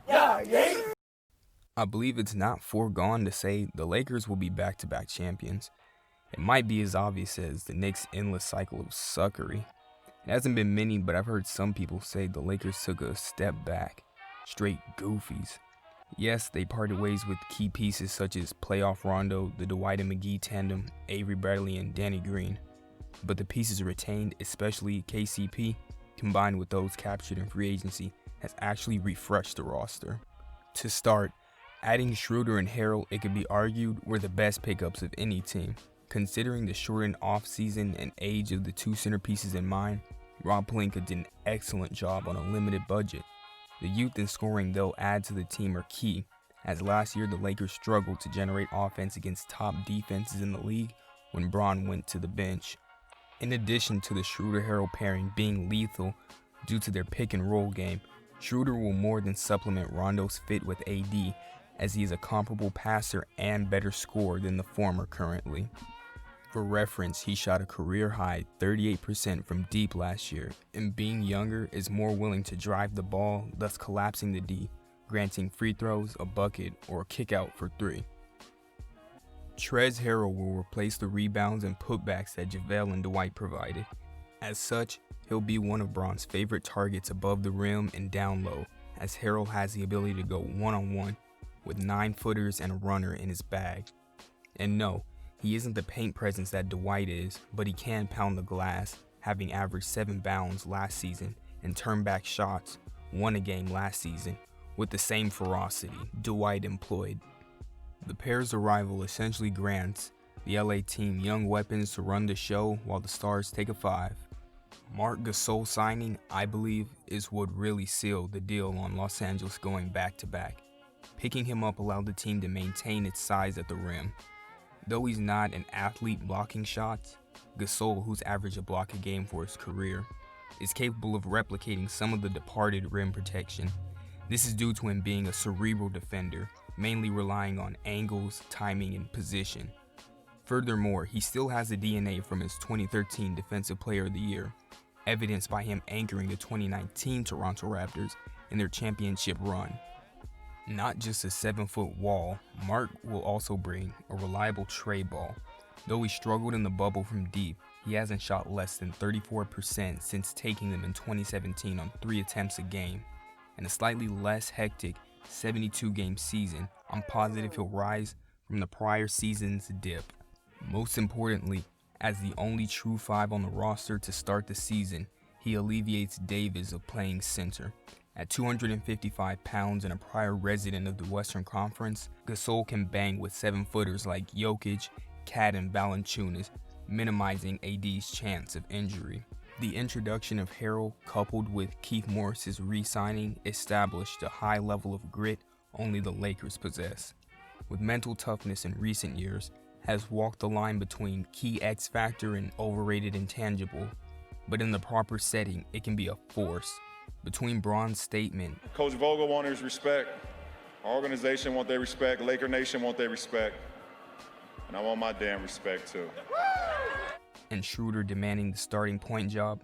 I believe it's not foregone to say the Lakers will be back-to-back champions. It might be as obvious as the Knicks' endless cycle of suckery. It hasn't been many, but I've heard some people say the Lakers took a step back. Straight goofies. Yes, they parted ways with key pieces such as playoff Rondo, the Dwight and McGee tandem, Avery Bradley, and Danny Green. But the pieces retained, especially KCP, combined with those captured in free agency, has actually refreshed the roster. To start, adding Schroeder and Harrell, it could be argued, were the best pickups of any team. Considering the shortened offseason and age of the two centerpieces in mind, Rob Pelinka did an excellent job on a limited budget. The youth and scoring they'll add to the team are key, as last year the Lakers struggled to generate offense against top defenses in the league when Bron went to the bench. In addition to the Schroeder-Harrell pairing being lethal due to their pick-and-roll game, Schroeder will more than supplement Rondo's fit with AD, as he is a comparable passer and better scorer than the former currently. For reference, he shot a career-high 38% from deep last year, and being younger is more willing to drive the ball, thus collapsing the D, granting free throws, a bucket, or a kick-out for three. Trez Harrell will replace the rebounds and putbacks that JaVale and Dwight provided. As such, he'll be one of Bron's favorite targets above the rim and down low, as Harrell has the ability to go one-on-one with 9-footers and a runner in his bag. And no, he isn't the paint presence that Dwight is, but he can pound the glass, having averaged 7 bounds last season and turn back shots, 1 a game last season, with the same ferocity Dwight employed. The pair's arrival essentially grants the LA team young weapons to run the show while the Stars take a 5. Marc Gasol signing, I believe, is what really sealed the deal on Los Angeles going back-to-back. Picking him up allowed the team to maintain its size at the rim. Though he's not an athlete blocking shots, Gasol, who's averaged a block a game for his career, is capable of replicating some of the departed rim protection. This is due to him being a cerebral defender, mainly relying on angles, timing, and position. Furthermore, he still has the DNA from his 2013 Defensive Player of the Year, evidenced by him anchoring the 2019 Toronto Raptors in their championship run. Not just a 7-foot wall, Marc will also bring a reliable tray ball. Though he struggled in the bubble from deep, he hasn't shot less than 34% since taking them in 2017 on 3 attempts a game. In a slightly less hectic 72-game season, I'm positive he'll rise from the prior season's dip. Most importantly, as the only true 5 on the roster to start the season, he alleviates Davis of playing center. At 255 pounds and a prior resident of the Western Conference, Gasol can bang with 7-footers like Jokic, Cat, and Valanciunas, minimizing AD's chance of injury. The introduction of Harrell, coupled with Keith Morris's re-signing, established a high level of grit only the Lakers possess. With mental toughness in recent years, has walked the line between key X factor and overrated intangible, but in the proper setting, it can be a force. Between Bron's statement, Coach Vogel wants his respect, our organization want their respect, Laker Nation want their respect, and I want my damn respect too. And Schroeder demanding the starting point job,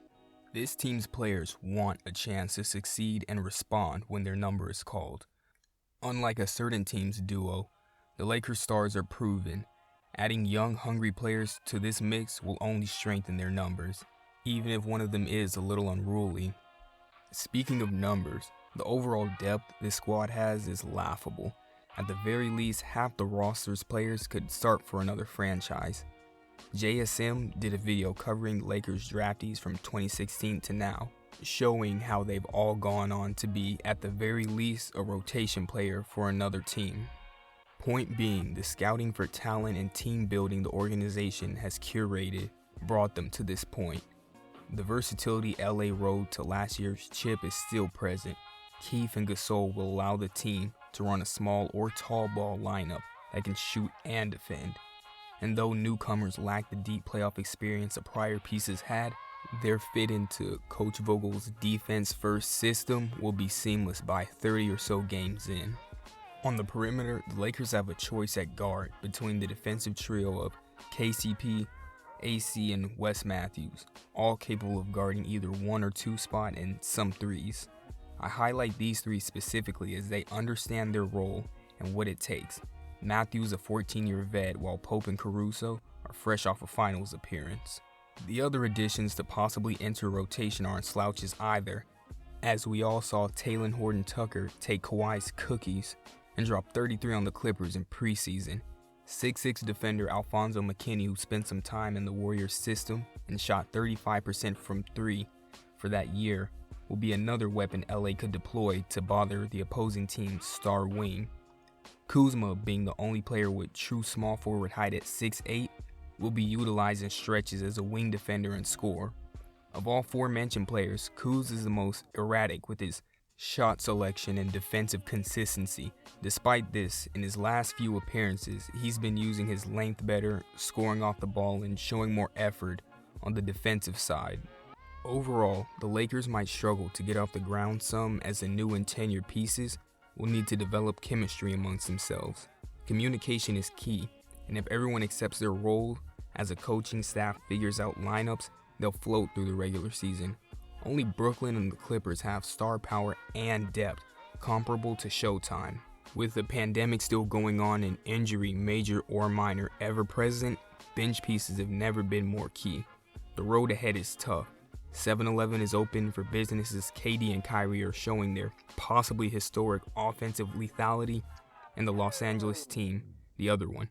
this team's players want a chance to succeed and respond when their number is called. Unlike a certain team's duo, the Lakers stars are proven. Adding young, hungry players to this mix will only strengthen their numbers, even if one of them is a little unruly. Speaking of numbers, the overall depth this squad has is laughable. At the very least, half the roster's players could start for another franchise. JSM did a video covering Lakers draftees from 2016 to now, showing how they've all gone on to be, at the very least, a rotation player for another team. Point being, the scouting for talent and team building the organization has curated brought them to this point. The versatility LA road to last year's chip is still present. Keith and Gasol will allow the team to run a small or tall ball lineup that can shoot and defend. And though newcomers lack the deep playoff experience the prior pieces had, their fit into Coach Vogel's defense-first system will be seamless by 30 or so games in. On the perimeter, the Lakers have a choice at guard between the defensive trio of KCP, AC, and Wes Matthews, all capable of guarding either 1 or 2 spot and some threes. I highlight these three specifically as they understand their role and what it takes. Matthews, a 14-year vet, while Pope and Caruso are fresh off a finals appearance. The other additions to possibly enter rotation aren't slouches either, as we all saw Talen Horton-Tucker take Kawhi's cookies and drop 33 on the Clippers in preseason. 6'6" defender Alfonso McKinney, who spent some time in the Warriors system and shot 35% from 3 for that year, will be another weapon LA could deploy to bother the opposing team's star wing. Kuzma, being the only player with true small forward height at 6'8", will be utilized in stretches as a wing defender and scorer. Of all four-mentioned players, Kuz is the most erratic with his shot selection and defensive consistency. Despite this, in his last few appearances, he's been using his length better, scoring off the ball, and showing more effort on the defensive side. Overall, the Lakers might struggle to get off the ground some, as the new and tenured pieces will need to develop chemistry amongst themselves. Communication is key, and if everyone accepts their role as a coaching staff figures out lineups, they'll float through the regular season. Only Brooklyn and the Clippers have star power and depth comparable to Showtime. With the pandemic still going on and injury, major or minor, ever present, bench pieces have never been more key. The road ahead is tough. 7-Eleven is open for business as KD and Kyrie are showing their possibly historic offensive lethality, and the Los Angeles team, the other one,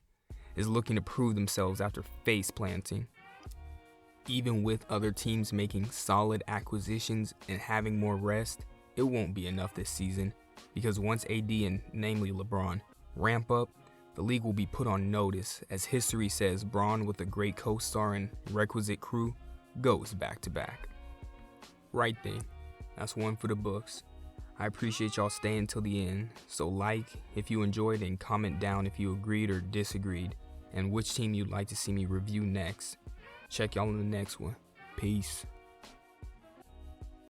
is looking to prove themselves after face planting. Even with other teams making solid acquisitions and having more rest, it won't be enough this season, because once AD and namely LeBron ramp up, the league will be put on notice, as history says Bron with a great co-star and requisite crew goes back-to-back. Right then, that's one for the books. I appreciate y'all staying till the end, so like if you enjoyed and comment down if you agreed or disagreed, and which team you'd like to see me review next. Check y'all in the next one. Peace.